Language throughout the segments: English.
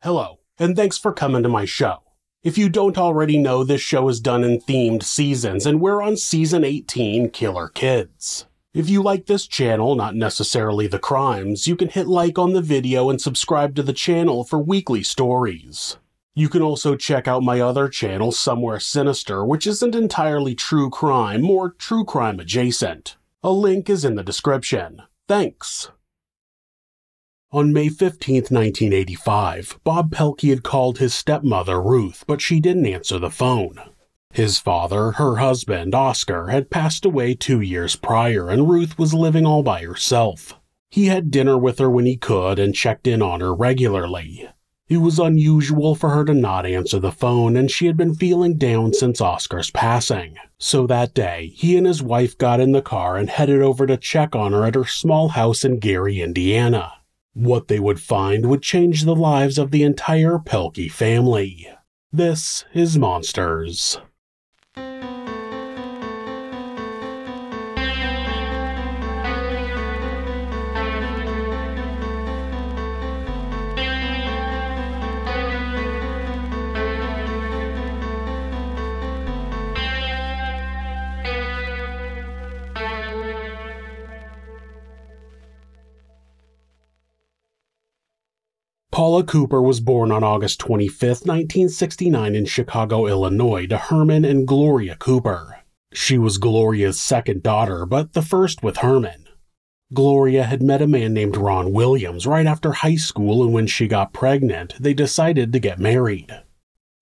Hello, and thanks for coming to my show. If you don't already know, this show is done in themed seasons, and we're on Season 18, Killer Kids. If you like this channel, not necessarily the crimes, you can hit like on the video and subscribe to the channel for weekly stories. You can also check out my other channel, Somewhere Sinister, which isn't entirely true crime, more true crime adjacent. A link is in the description. Thanks. On May 15, 1985, Bob Pelkey had called his stepmother, Ruth, but she didn't answer the phone. His father, her husband, Oscar, had passed away 2 years prior, and Ruth was living all by herself. He had dinner with her when he could and checked in on her regularly. It was unusual for her to not answer the phone, and she had been feeling down since Oscar's passing. So that day, he and his wife got in the car and headed over to check on her at her small house in Gary, Indiana. What they would find would change the lives of the entire Pelkey family. This is Monsters. Paula Cooper was born on August 25, 1969 in Chicago, Illinois to Herman and Gloria Cooper. She was Gloria's second daughter, but the first with Herman. Gloria had met a man named Ron Williams right after high school, and when she got pregnant, they decided to get married.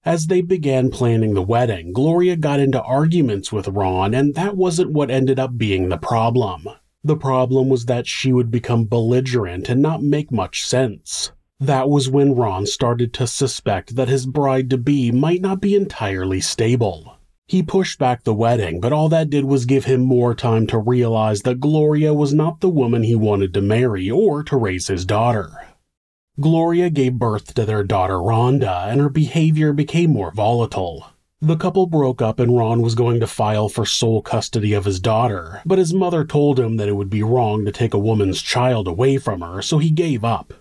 As they began planning the wedding, Gloria got into arguments with Ron, and that wasn't what ended up being the problem. The problem was that she would become belligerent and not make much sense. That was when Ron started to suspect that his bride-to-be might not be entirely stable. He pushed back the wedding, but all that did was give him more time to realize that Gloria was not the woman he wanted to marry or to raise his daughter. Gloria gave birth to their daughter Rhonda, and her behavior became more volatile. The couple broke up and Ron was going to file for sole custody of his daughter, but his mother told him that it would be wrong to take a woman's child away from her, so he gave up.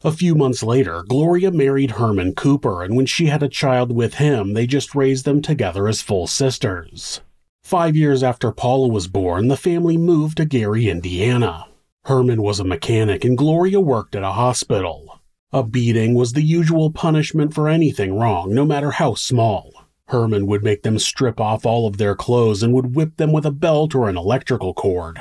A few months later, Gloria married Herman Cooper, and when she had a child with him, they just raised them together as full sisters. 5 years after Paula was born, the family moved to Gary, Indiana. Herman was a mechanic and Gloria worked at a hospital. A beating was the usual punishment for anything wrong, no matter how small. Herman would make them strip off all of their clothes and would whip them with a belt or an electrical cord.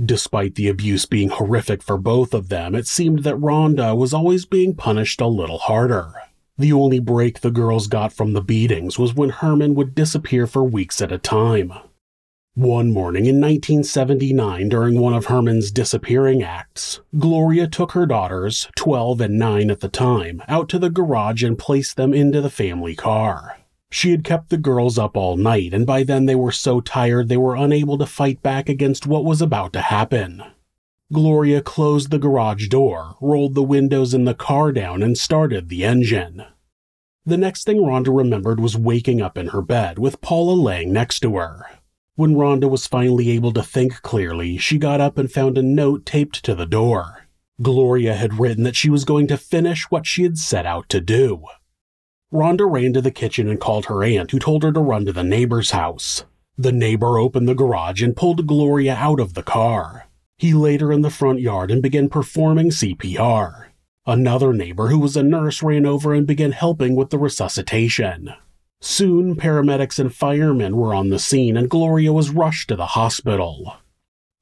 Despite the abuse being horrific for both of them, it seemed that Rhonda was always being punished a little harder. The only break the girls got from the beatings was when Herman would disappear for weeks at a time. One morning in 1979, during one of Herman's disappearing acts, Gloria took her daughters, 12 and 9 at the time, out to the garage and placed them into the family car. She had kept the girls up all night, and by then they were so tired they were unable to fight back against what was about to happen. Gloria closed the garage door, rolled the windows in the car down, and started the engine. The next thing Rhonda remembered was waking up in her bed, with Paula laying next to her. When Rhonda was finally able to think clearly, she got up and found a note taped to the door. Gloria had written that she was going to finish what she had set out to do. Rhonda ran to the kitchen and called her aunt, who told her to run to the neighbor's house. The neighbor opened the garage and pulled Gloria out of the car. He laid her in the front yard and began performing CPR. Another neighbor, who was a nurse, ran over and began helping with the resuscitation. Soon, paramedics and firemen were on the scene and Gloria was rushed to the hospital.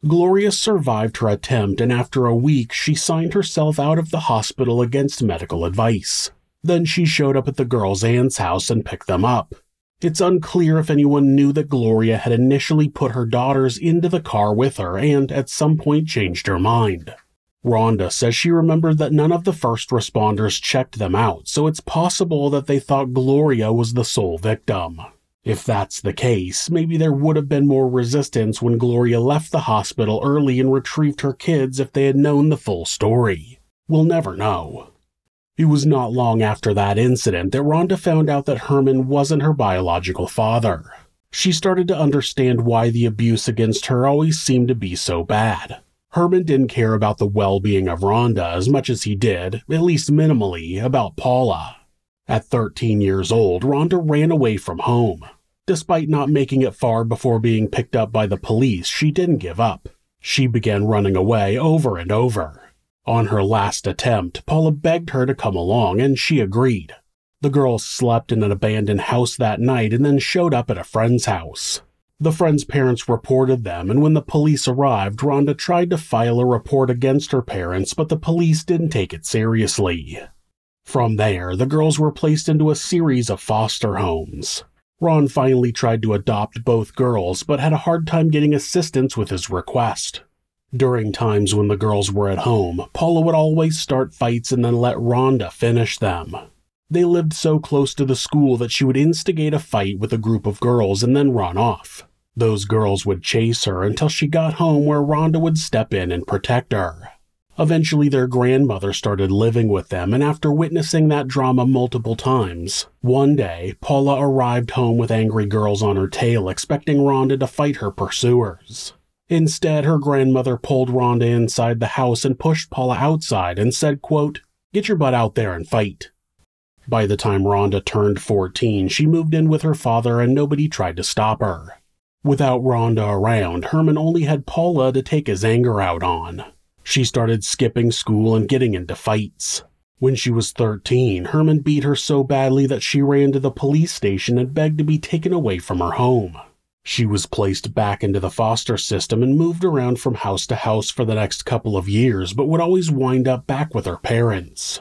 Gloria survived her attempt, and after a week, she signed herself out of the hospital against medical advice. Then she showed up at the girls' aunt's house and picked them up. It's unclear if anyone knew that Gloria had initially put her daughters into the car with her and at some point changed her mind. Rhonda says she remembered that none of the first responders checked them out, so it's possible that they thought Gloria was the sole victim. If that's the case, maybe there would have been more resistance when Gloria left the hospital early and retrieved her kids if they had known the full story. We'll never know. It was not long after that incident that Rhonda found out that Herman wasn't her biological father. She started to understand why the abuse against her always seemed to be so bad. Herman didn't care about the well-being of Rhonda as much as he did, at least minimally, about Paula. At 13 years old, Rhonda ran away from home. Despite not making it far before being picked up by the police, she didn't give up. She began running away over and over. On her last attempt, Paula begged her to come along, and she agreed. The girls slept in an abandoned house that night and then showed up at a friend's house. The friend's parents reported them, and when the police arrived, Rhonda tried to file a report against her parents, but the police didn't take it seriously. From there, the girls were placed into a series of foster homes. Ron finally tried to adopt both girls, but had a hard time getting assistance with his request. During times when the girls were at home, Paula would always start fights and then let Rhonda finish them. They lived so close to the school that she would instigate a fight with a group of girls and then run off. Those girls would chase her until she got home, where Rhonda would step in and protect her. Eventually, their grandmother started living with them, and after witnessing that drama multiple times, one day, Paula arrived home with angry girls on her tail, expecting Rhonda to fight her pursuers. Instead, her grandmother pulled Rhonda inside the house and pushed Paula outside and said, quote, "Get your butt out there and fight." By the time Rhonda turned 14, she moved in with her father and nobody tried to stop her. Without Rhonda around, Herman only had Paula to take his anger out on. She started skipping school and getting into fights. When she was 13, Herman beat her so badly that she ran to the police station and begged to be taken away from her home. She was placed back into the foster system and moved around from house to house for the next couple of years, but would always wind up back with her parents.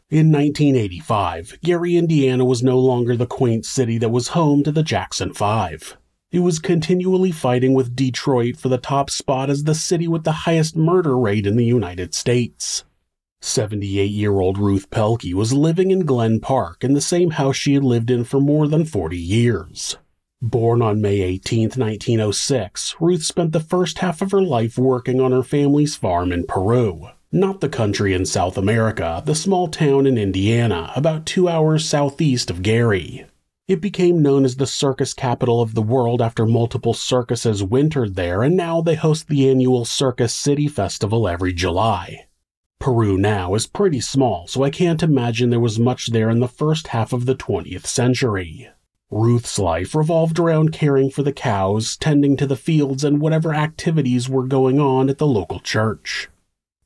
In 1985, Gary, Indiana was no longer the quaint city that was home to the Jackson Five. It was continually fighting with Detroit for the top spot as the city with the highest murder rate in the United States. 78-year-old Ruth Pelkey was living in Glen Park in the same house she had lived in for more than 40 years. Born on May 18, 1906, Ruth spent the first half of her life working on her family's farm in Peru. Not the country in South America, the small town in Indiana, about 2 hours southeast of Gary. It became known as the circus capital of the world after multiple circuses wintered there, and now they host the annual Circus City Festival every July. Peru now is pretty small, so I can't imagine there was much there in the first half of the 20th century. Ruth's life revolved around caring for the cows, tending to the fields, and whatever activities were going on at the local church.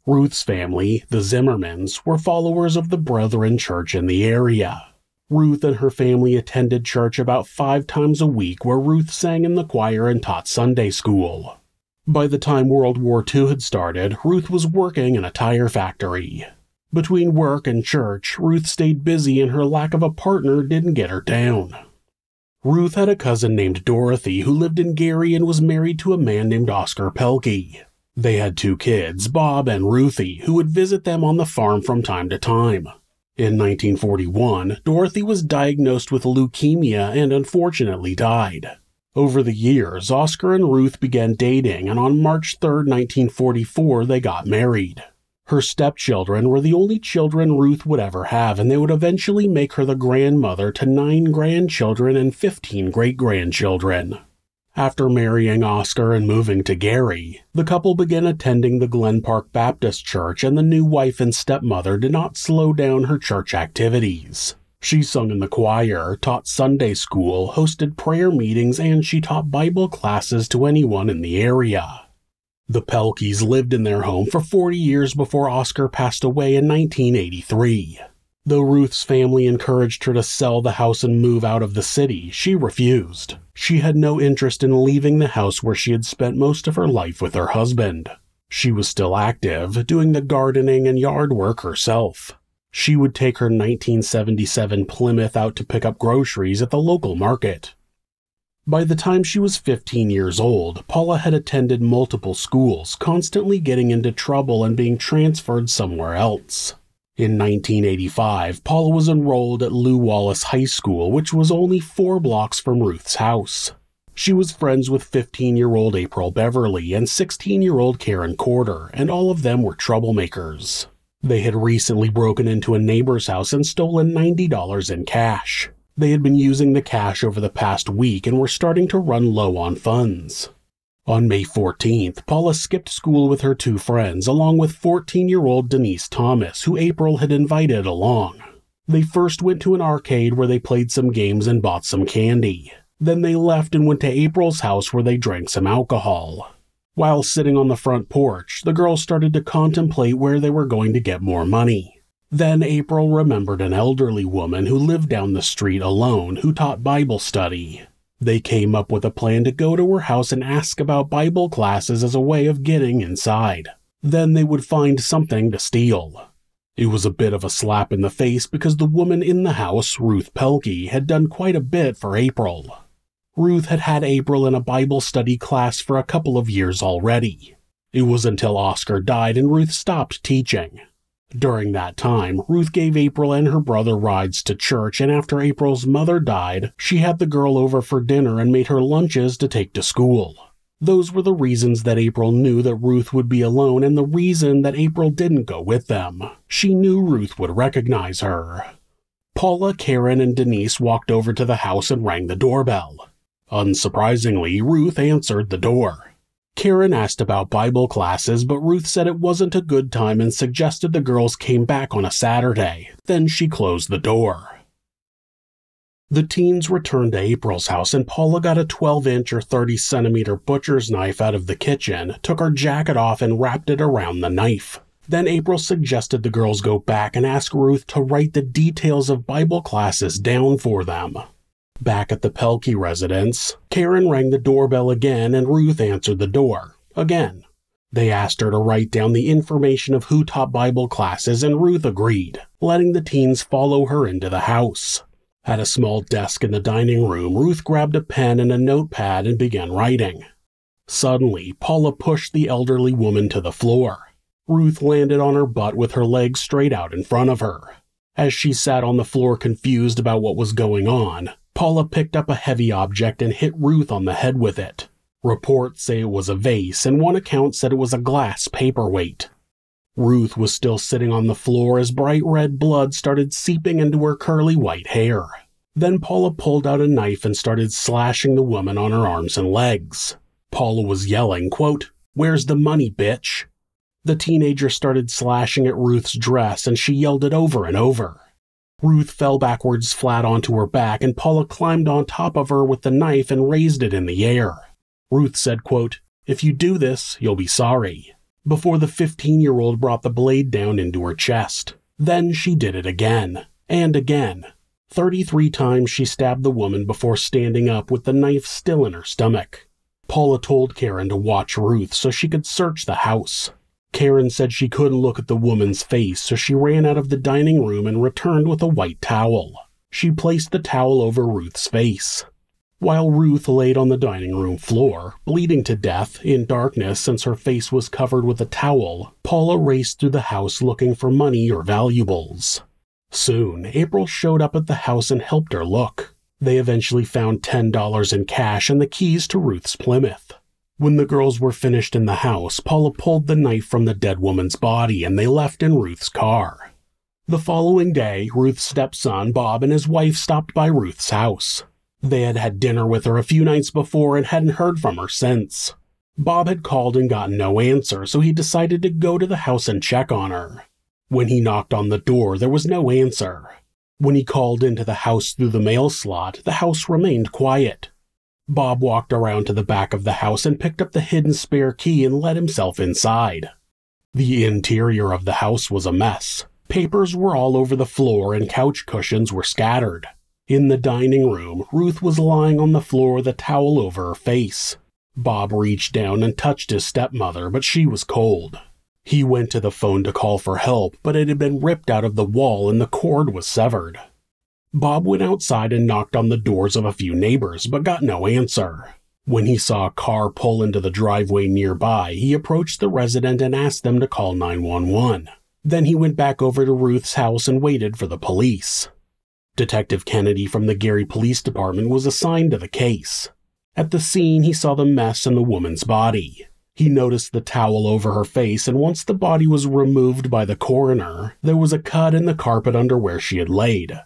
Ruth's family, the Zimmermans, were followers of the Brethren Church in the area. Ruth and her family attended church about 5 times a week, where Ruth sang in the choir and taught Sunday school. By the time World War II had started, Ruth was working in a tire factory. Between work and church, Ruth stayed busy and her lack of a partner didn't get her down. Ruth had a cousin named Dorothy who lived in Gary and was married to a man named Oscar Pelkey. They had 2 kids, Bob and Ruthie, who would visit them on the farm from time to time. In 1941, Dorothy was diagnosed with leukemia and unfortunately died. Over the years, Oscar and Ruth began dating, and on March 3, 1944, they got married. Her stepchildren were the only children Ruth would ever have, and they would eventually make her the grandmother to 9 grandchildren and 15 great-grandchildren. After marrying Oscar and moving to Gary, the couple began attending the Glen Park Baptist Church, and the new wife and stepmother did not slow down her church activities. She sung in the choir, taught Sunday school, hosted prayer meetings, and she taught Bible classes to anyone in the area. The Pelkeys lived in their home for 40 years before Oscar passed away in 1983. Though Ruth's family encouraged her to sell the house and move out of the city, she refused. She had no interest in leaving the house where she had spent most of her life with her husband. She was still active, doing the gardening and yard work herself. She would take her 1977 Plymouth out to pick up groceries at the local market. By the time she was 15 years old, Paula had attended multiple schools, constantly getting into trouble and being transferred somewhere else. In 1985, Paula was enrolled at Lew Wallace High School, which was only 4 blocks from Ruth's house. She was friends with 15-year-old April Beverly and 16-year-old Karen Corder, and all of them were troublemakers. They had recently broken into a neighbor's house and stolen $90 in cash. They had been using the cash over the past week and were starting to run low on funds. On May 14th, Paula skipped school with her two friends along with 14-year-old Denise Thomas, who April had invited along. They first went to an arcade where they played some games and bought some candy. Then they left and went to April's house where they drank some alcohol. While sitting on the front porch, the girls started to contemplate where they were going to get more money. Then April remembered an elderly woman who lived down the street alone who taught Bible study. They came up with a plan to go to her house and ask about Bible classes as a way of getting inside. Then they would find something to steal. It was a bit of a slap in the face because the woman in the house, Ruth Pelkey, had done quite a bit for April. Ruth had had April in a Bible study class for a couple of years already. It was until Oscar died and Ruth stopped teaching. During that time, Ruth gave April and her brother rides to church, and after April's mother died, she had the girl over for dinner and made her lunches to take to school. Those were the reasons that April knew that Ruth would be alone and the reason that April didn't go with them. She knew Ruth would recognize her. Paula, Karen, and Denise walked over to the house and rang the doorbell. Unsurprisingly, Ruth answered the door. Karen asked about Bible classes, but Ruth said it wasn't a good time and suggested the girls came back on a Saturday. Then she closed the door. The teens returned to April's house and Paula got a 12-inch or 30-centimeter butcher's knife out of the kitchen, took her jacket off and wrapped it around the knife. Then April suggested the girls go back and ask Ruth to write the details of Bible classes down for them. Back at the Pelkey residence, Karen rang the doorbell again and Ruth answered the door, again. They asked her to write down the information of who taught Bible classes and Ruth agreed, letting the teens follow her into the house. At a small desk in the dining room, Ruth grabbed a pen and a notepad and began writing. Suddenly, Paula pushed the elderly woman to the floor. Ruth landed on her butt with her legs straight out in front of her. As she sat on the floor confused about what was going on, Paula picked up a heavy object and hit Ruth on the head with it. Reports say it was a vase, and one account said it was a glass paperweight. Ruth was still sitting on the floor as bright red blood started seeping into her curly white hair. Then Paula pulled out a knife and started slashing the woman on her arms and legs. Paula was yelling, quote, "Where's the money, bitch?" The teenager started slashing at Ruth's dress and she yelled it over and over. Ruth fell backwards flat onto her back and Paula climbed on top of her with the knife and raised it in the air. Ruth said, quote, "If you do this, you'll be sorry," before the 15-year-old brought the blade down into her chest. Then she did it again, and again. 33 times she stabbed the woman before standing up with the knife still in her stomach. Paula told Karen to watch Ruth so she could search the house. Karen said she couldn't look at the woman's face, so she ran out of the dining room and returned with a white towel. She placed the towel over Ruth's face. While Ruth laid on the dining room floor, bleeding to death in darkness since her face was covered with a towel, Paula raced through the house looking for money or valuables. Soon, April showed up at the house and helped her look. They eventually found $10 in cash and the keys to Ruth's Plymouth. When the girls were finished in the house, Paula pulled the knife from the dead woman's body and they left in Ruth's car. The following day, Ruth's stepson, Bob, and his wife stopped by Ruth's house. They had had dinner with her a few nights before and hadn't heard from her since. Bob had called and gotten no answer, so he decided to go to the house and check on her. When he knocked on the door, there was no answer. When he called into the house through the mail slot, the house remained quiet. Bob walked around to the back of the house and picked up the hidden spare key and let himself inside. The interior of the house was a mess. Papers were all over the floor and couch cushions were scattered. In the dining room, Ruth was lying on the floor with a towel over her face. Bob reached down and touched his stepmother, but she was cold. He went to the phone to call for help, but it had been ripped out of the wall and the cord was severed. Bob went outside and knocked on the doors of a few neighbors, but got no answer. When he saw a car pull into the driveway nearby, he approached the resident and asked them to call 911. Then he went back over to Ruth's house and waited for the police. Detective Kennedy from the Gary Police Department was assigned to the case. At the scene, he saw the mess in the woman's body. He noticed the towel over her face, and once the body was removed by the coroner, there was a cut in the carpet under where she had laid.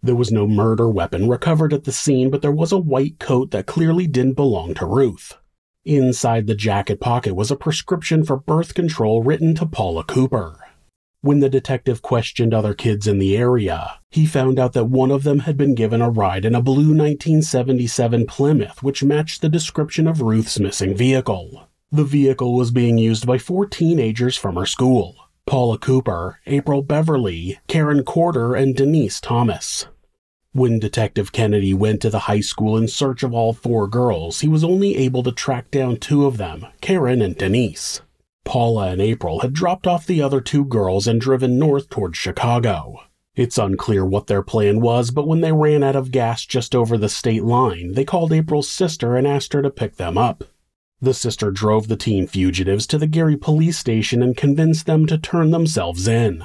There was no murder weapon recovered at the scene, but there was a white coat that clearly didn't belong to Ruth. Inside the jacket pocket was a prescription for birth control written to Paula Cooper. When the detective questioned other kids in the area, he found out that one of them had been given a ride in a blue 1977 Plymouth which matched the description of Ruth's missing vehicle. The vehicle was being used by 4 teenagers from her school: Paula Cooper, April Beverly, Karen Corder, and Denise Thomas. When Detective Kennedy went to the high school in search of all 4 girls, he was only able to track down 2 of them, Karen and Denise. Paula and April had dropped off the other 2 girls and driven north towards Chicago. It's unclear what their plan was, but when they ran out of gas just over the state line, they called April's sister and asked her to pick them up. The sister drove the teen fugitives to the Gary police station and convinced them to turn themselves in.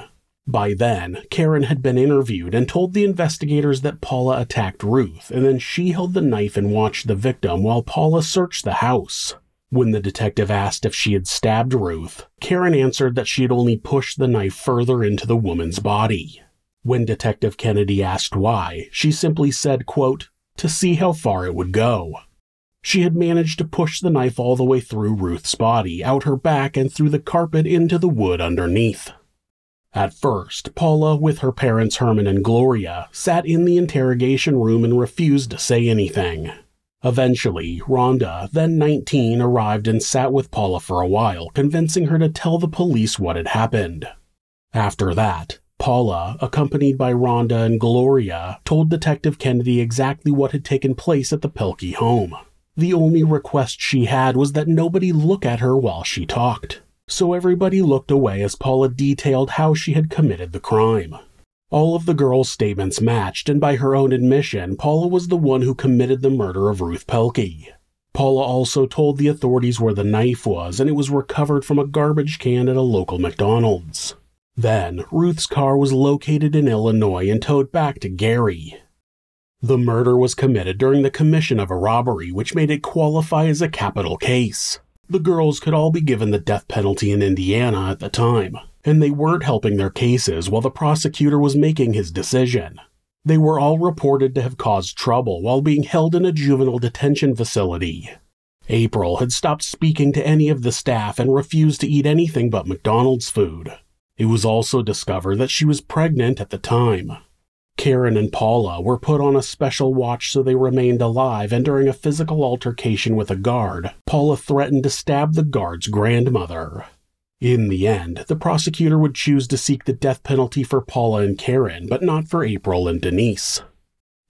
By then, Karen had been interviewed and told the investigators that Paula attacked Ruth, and then she held the knife and watched the victim while Paula searched the house. When the detective asked if she had stabbed Ruth, Karen answered that she had only pushed the knife further into the woman's body. When Detective Kennedy asked why, she simply said, quote, "to see how far it would go." She had managed to push the knife all the way through Ruth's body, out her back, and through the carpet into the wood underneath. At first, Paula, with her parents Herman and Gloria, sat in the interrogation room and refused to say anything. Eventually, Rhonda, then 19, arrived and sat with Paula for a while, convincing her to tell the police what had happened. After that, Paula, accompanied by Rhonda and Gloria, told Detective Kennedy exactly what had taken place at the Pilkey home. The only request she had was that nobody look at her while she talked, so everybody looked away as Paula detailed how she had committed the crime. All of the girls' statements matched, and by her own admission, Paula was the one who committed the murder of Ruth Pelkey. Paula also told the authorities where the knife was, and it was recovered from a garbage can at a local McDonald's. Then, Ruth's car was located in Illinois and towed back to Gary. The murder was committed during the commission of a robbery, which made it qualify as a capital case. The girls could all be given the death penalty in Indiana at the time, and they weren't helping their cases while the prosecutor was making his decision. They were all reported to have caused trouble while being held in a juvenile detention facility. April had stopped speaking to any of the staff and refused to eat anything but McDonald's food. It was also discovered that she was pregnant at the time. Karen and Paula were put on a special watch so they remained alive, and during a physical altercation with a guard, Paula threatened to stab the guard's grandmother. In the end, the prosecutor would choose to seek the death penalty for Paula and Karen, but not for April and Denise.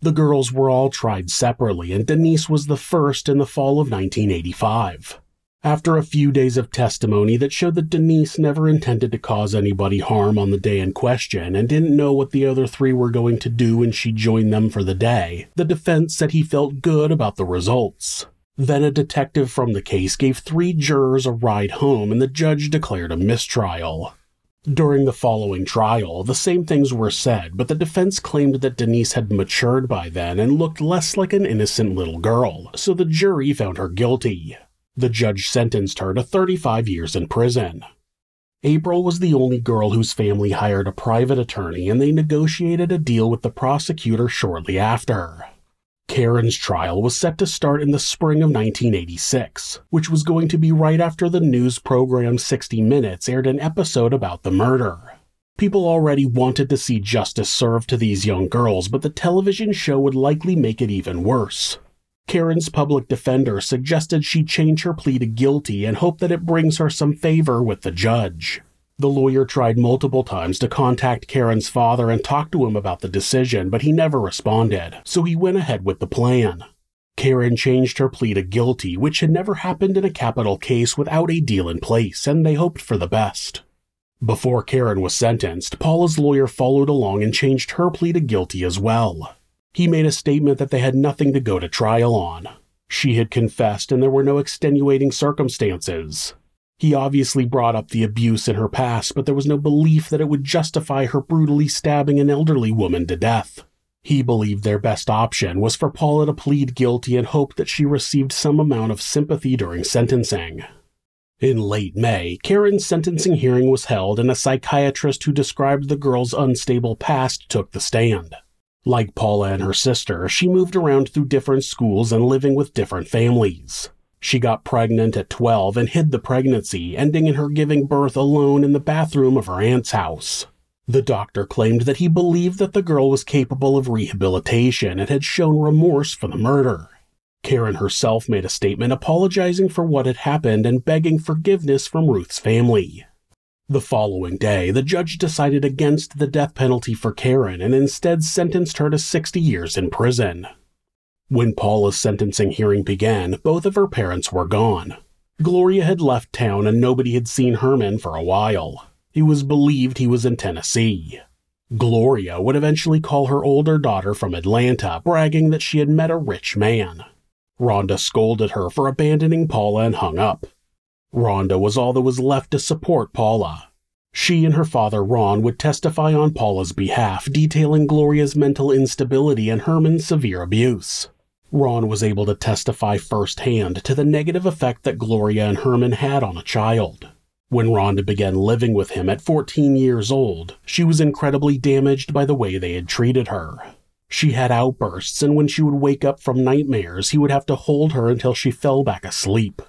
The girls were all tried separately, and Denise was the first in the fall of 1985. After a few days of testimony that showed that Denise never intended to cause anybody harm on the day in question and didn't know what the other 3 were going to do when she joined them for the day, the defense said he felt good about the results. Then a detective from the case gave 3 jurors a ride home, and the judge declared a mistrial. During the following trial, the same things were said, but the defense claimed that Denise had matured by then and looked less like an innocent little girl, so the jury found her guilty. The judge sentenced her to 35 years in prison. April was the only girl whose family hired a private attorney, and they negotiated a deal with the prosecutor shortly after. Karen's trial was set to start in the spring of 1986, which was going to be right after the news program 60 Minutes aired an episode about the murder. People already wanted to see justice served to these young girls, but the television show would likely make it even worse. Karen's public defender suggested she change her plea to guilty and hope that it brings her some favor with the judge. The lawyer tried multiple times to contact Karen's father and talk to him about the decision, but he never responded, so he went ahead with the plan. Karen changed her plea to guilty, which had never happened in a capital case without a deal in place, and they hoped for the best. Before Karen was sentenced, Paula's lawyer followed along and changed her plea to guilty as well. He made a statement that they had nothing to go to trial on. She had confessed and there were no extenuating circumstances. He obviously brought up the abuse in her past, but there was no belief that it would justify her brutally stabbing an elderly woman to death. He believed their best option was for Paula to plead guilty and hoped that she received some amount of sympathy during sentencing. In late May, Karen's sentencing hearing was held and a psychiatrist who described the girl's unstable past took the stand. Like Paula and her sister, she moved around through different schools and living with different families. She got pregnant at 12 and hid the pregnancy, ending in her giving birth alone in the bathroom of her aunt's house. The doctor claimed that he believed that the girl was capable of rehabilitation and had shown remorse for the murder. Karen herself made a statement apologizing for what had happened and begging forgiveness from Ruth's family. The following day, the judge decided against the death penalty for Karen and instead sentenced her to 60 years in prison. When Paula's sentencing hearing began, both of her parents were gone. Gloria had left town and nobody had seen Herman for a while. It was believed he was in Tennessee. Gloria would eventually call her older daughter from Atlanta, bragging that she had met a rich man. Rhonda scolded her for abandoning Paula and hung up. Rhonda was all that was left to support Paula. She and her father Ron would testify on Paula's behalf, detailing Gloria's mental instability and Herman's severe abuse. Ron was able to testify firsthand to the negative effect that Gloria and Herman had on a child. When Rhonda began living with him at 14 years old, she was incredibly damaged by the way they had treated her. She had outbursts, and when she would wake up from nightmares, he would have to hold her until she fell back asleep.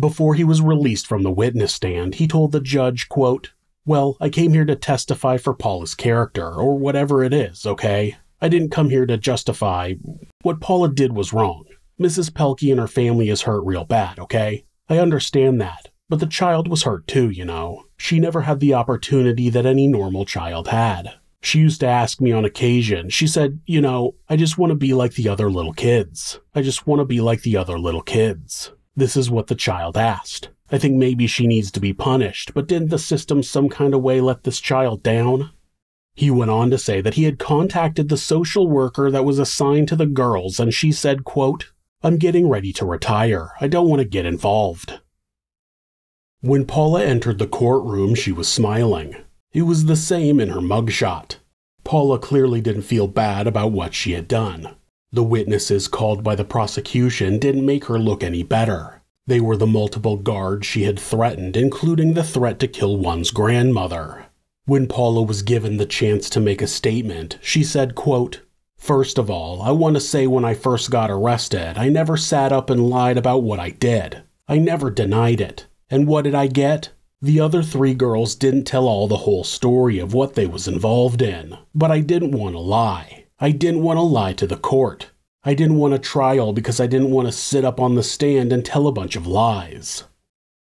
Before he was released from the witness stand, he told the judge, quote, "Well, I came here to testify for Paula's character, or whatever it is, okay? I didn't come here to justify. What Paula did was wrong. Mrs. Pelkey and her family is hurt real bad, okay? I understand that. But the child was hurt too, you know. She never had the opportunity that any normal child had. She used to ask me on occasion, she said, you know, I just want to be like the other little kids. I just want to be like the other little kids. This is what the child asked. I think maybe she needs to be punished, but didn't the system some kind of way let this child down?" He went on to say that he had contacted the social worker that was assigned to the girls, and she said, quote, "I'm getting ready to retire. I don't want to get involved." When Paula entered the courtroom, she was smiling. It was the same in her mugshot. Paula clearly didn't feel bad about what she had done. The witnesses called by the prosecution didn't make her look any better. They were the multiple guards she had threatened, including the threat to kill one's grandmother. When Paula was given the chance to make a statement, she said, quote, "First of all, I want to say when I first got arrested, I never sat up and lied about what I did. I never denied it. And what did I get? The other 3 girls didn't tell all the whole story of what they was involved in. But I didn't want to lie. I didn't want to lie to the court. I didn't want a trial because I didn't want to sit up on the stand and tell a bunch of lies."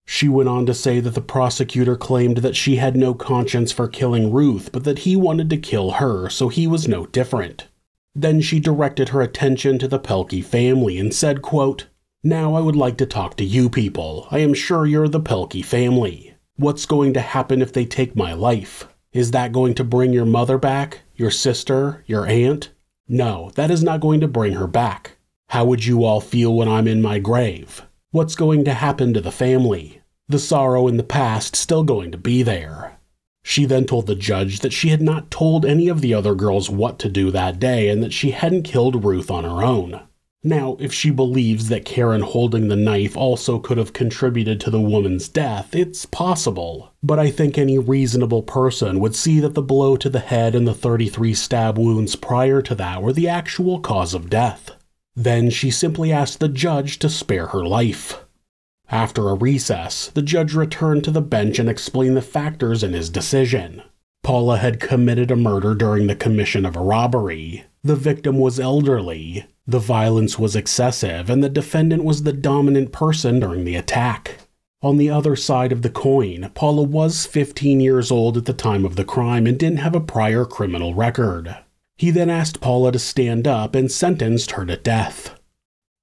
She went on to say that the prosecutor claimed that she had no conscience for killing Ruth, but that he wanted to kill her, so he was no different. Then she directed her attention to the Pelkey family and said, quote, "Now I would like to talk to you people. I am sure you're the Pelkey family. What's going to happen if they take my life? Is that going to bring your mother back? Your sister? Your aunt? No, that is not going to bring her back. How would you all feel when I'm in my grave? What's going to happen to the family? The sorrow in the past still going to be there." She then told the judge that she had not told any of the other girls what to do that day and that she hadn't killed Ruth on her own. Now, if she believes that Karen holding the knife also could have contributed to the woman's death, it's possible. But I think any reasonable person would see that the blow to the head and the 33 stab wounds prior to that were the actual cause of death. Then she simply asked the judge to spare her life. After a recess, the judge returned to the bench and explained the factors in his decision. Paula had committed a murder during the commission of a robbery. The victim was elderly. The violence was excessive, and the defendant was the dominant person during the attack. On the other side of the coin, Paula was 15 years old at the time of the crime and didn't have a prior criminal record. He then asked Paula to stand up and sentenced her to death.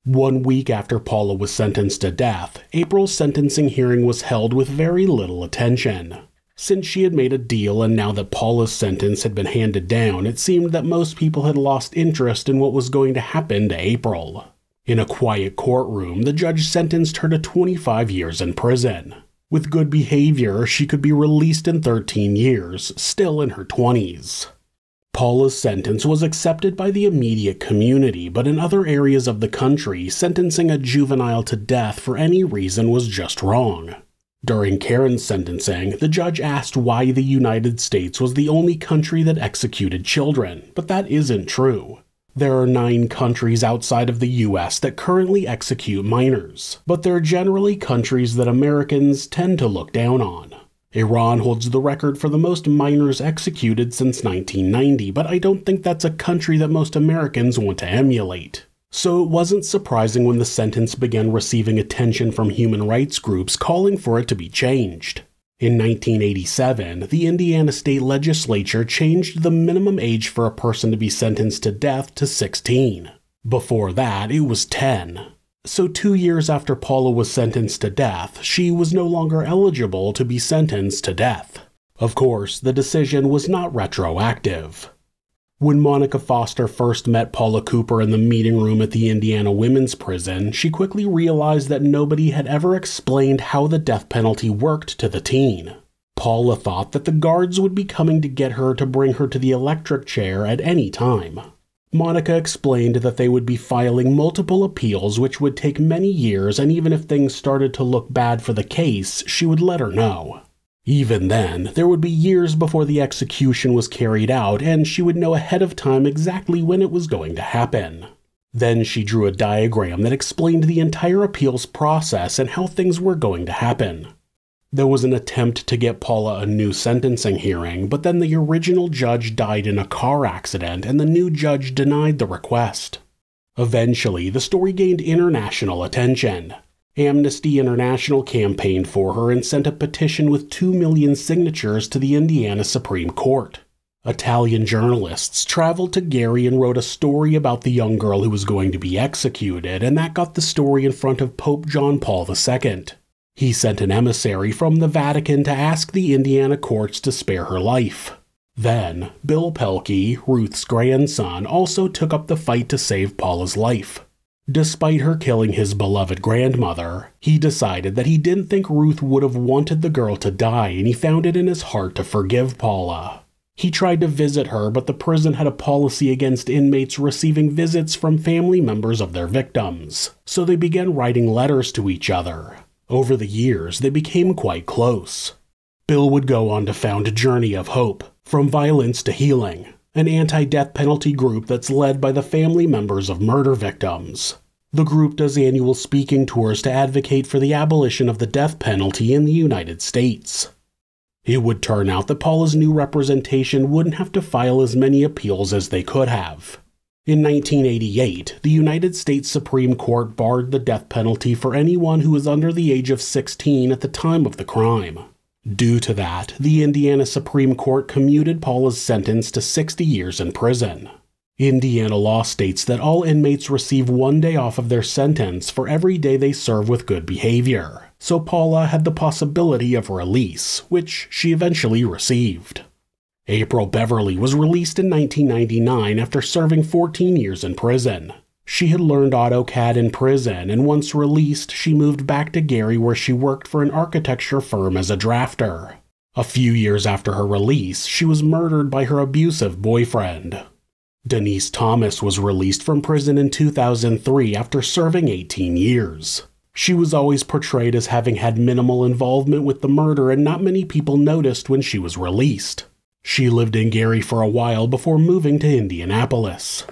1 week after Paula was sentenced to death, April's sentencing hearing was held with very little attention. Since she had made a deal and now that Paula's sentence had been handed down, it seemed that most people had lost interest in what was going to happen to April. In a quiet courtroom, the judge sentenced her to 25 years in prison. With good behavior, she could be released in 13 years, still in her 20s. Paula's sentence was accepted by the immediate community, but in other areas of the country, sentencing a juvenile to death for any reason was just wrong. During Karen's sentencing, the judge asked why the United States was the only country that executed children, but that isn't true. There are 9 countries outside of the US that currently execute minors, but they're generally countries that Americans tend to look down on. Iran holds the record for the most minors executed since 1990, but I don't think that's a country that most Americans want to emulate. So it wasn't surprising when the sentence began receiving attention from human rights groups calling for it to be changed. In 1987, the Indiana state legislature changed the minimum age for a person to be sentenced to death to 16. Before that, it was 10. So 2 years after Paula was sentenced to death, she was no longer eligible to be sentenced to death. Of course, the decision was not retroactive. When Monica Foster first met Paula Cooper in the meeting room at the Indiana Women's Prison, she quickly realized that nobody had ever explained how the death penalty worked to the teen. Paula thought that the guards would be coming to get her to bring her to the electric chair at any time. Monica explained that they would be filing multiple appeals which would take many years, and even if things started to look bad for the case, she would let her know. Even then, there would be years before the execution was carried out, and she would know ahead of time exactly when it was going to happen. Then she drew a diagram that explained the entire appeals process and how things were going to happen. There was an attempt to get Paula a new sentencing hearing, but then the original judge died in a car accident and the new judge denied the request. Eventually, the story gained international attention. Amnesty International campaigned for her and sent a petition with 2 million signatures to the Indiana Supreme Court. Italian journalists traveled to Gary and wrote a story about the young girl who was going to be executed, and that got the story in front of Pope John Paul II. He sent an emissary from the Vatican to ask the Indiana courts to spare her life. Then, Bill Pelkey, Ruth's grandson, also took up the fight to save Paula's life. Despite her killing his beloved grandmother, he decided that he didn't think Ruth would have wanted the girl to die, and he found it in his heart to forgive Paula. He tried to visit her, but the prison had a policy against inmates receiving visits from family members of their victims, so they began writing letters to each other. Over the years, they became quite close. Bill would go on to found Journey of Hope, From Violence to Healing, an anti-death penalty group that's led by the family members of murder victims. The group does annual speaking tours to advocate for the abolition of the death penalty in the United States. It would turn out that Paula's new representation wouldn't have to file as many appeals as they could have. In 1988, the United States Supreme Court barred the death penalty for anyone who was under the age of 16 at the time of the crime. Due to that, the Indiana Supreme Court commuted Paula's sentence to 60 years in prison. Indiana law states that all inmates receive 1 day off of their sentence for every day they serve with good behavior, so Paula had the possibility of release, which she eventually received. April Beverly was released in 1999 after serving 14 years in prison. She had learned AutoCAD in prison, and once released, she moved back to Gary where she worked for an architecture firm as a drafter. A few years after her release, she was murdered by her abusive boyfriend. Denise Thomas was released from prison in 2003 after serving 18 years. She was always portrayed as having had minimal involvement with the murder, and not many people noticed when she was released. She lived in Gary for a while before moving to Indianapolis.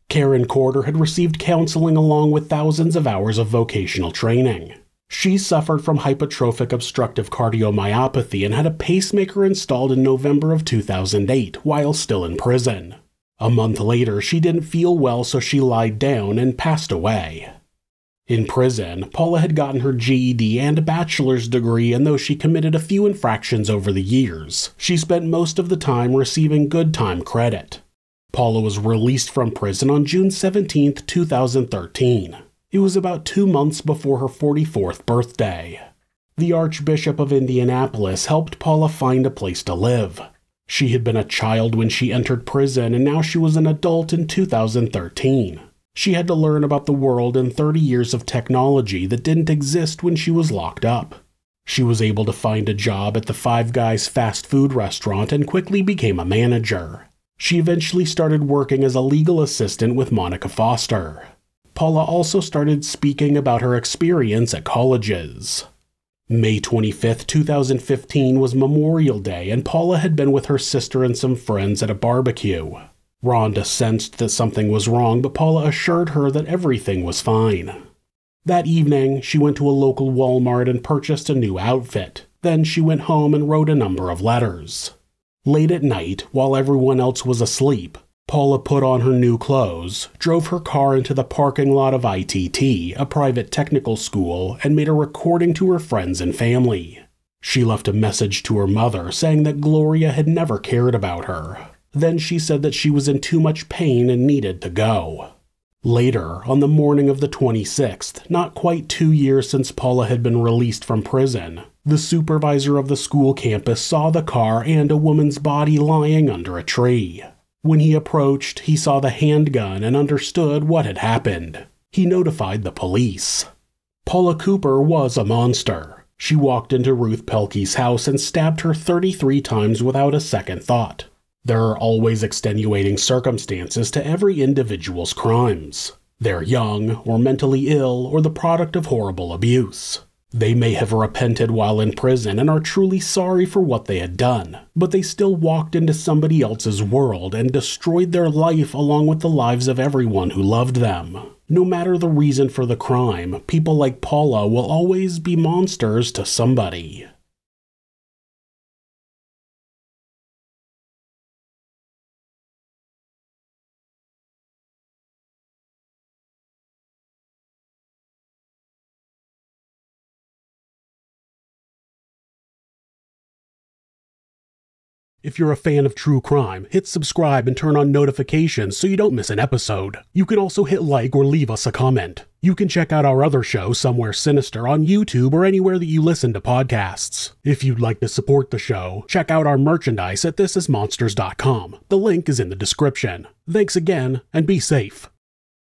Karen Corder had received counseling along with thousands of hours of vocational training. She suffered from hypertrophic obstructive cardiomyopathy and had a pacemaker installed in November of 2008 while still in prison. A month later, she didn't feel well, so she lied down and passed away. In prison, Paula had gotten her GED and a bachelor's degree, and though she committed a few infractions over the years, she spent most of the time receiving good time credit. Paula was released from prison on June 17, 2013. It was about 2 months before her 44th birthday. The Archbishop of Indianapolis helped Paula find a place to live. She had been a child when she entered prison, and now she was an adult in 2013. She had to learn about the world and 30 years of technology that didn't exist when she was locked up. She was able to find a job at the Five Guys fast food restaurant and quickly became a manager. She eventually started working as a legal assistant with Monica Foster. Paula also started speaking about her experience at colleges. May 25, 2015 was Memorial Day, and Paula had been with her sister and some friends at a barbecue. Rhonda sensed that something was wrong, but Paula assured her that everything was fine. That evening, she went to a local Walmart and purchased a new outfit. Then she went home and wrote a number of letters. Late at night, while everyone else was asleep, Paula put on her new clothes, drove her car into the parking lot of ITT, a private technical school, and made a recording to her friends and family. She left a message to her mother saying that Gloria had never cared about her. Then she said that she was in too much pain and needed to go. Later, on the morning of the 26th, not quite 2 years since Paula had been released from prison, the supervisor of the school campus saw the car and a woman's body lying under a tree. When he approached, he saw the handgun and understood what had happened. He notified the police. Paula Cooper was a monster. She walked into Ruth Pelkey's house and stabbed her 33 times without a second thought. There are always extenuating circumstances to every individual's crimes. They're young, or mentally ill, or the product of horrible abuse. They may have repented while in prison and are truly sorry for what they had done, but they still walked into somebody else's world and destroyed their life along with the lives of everyone who loved them. No matter the reason for the crime, people like Paula will always be monsters to somebody. If you're a fan of true crime, hit subscribe and turn on notifications so you don't miss an episode. You can also hit like or leave us a comment. You can check out our other show, Somewhere Sinister, on YouTube or anywhere that you listen to podcasts. If you'd like to support the show, check out our merchandise at thisismonsters.com. The link is in the description. Thanks again, and be safe.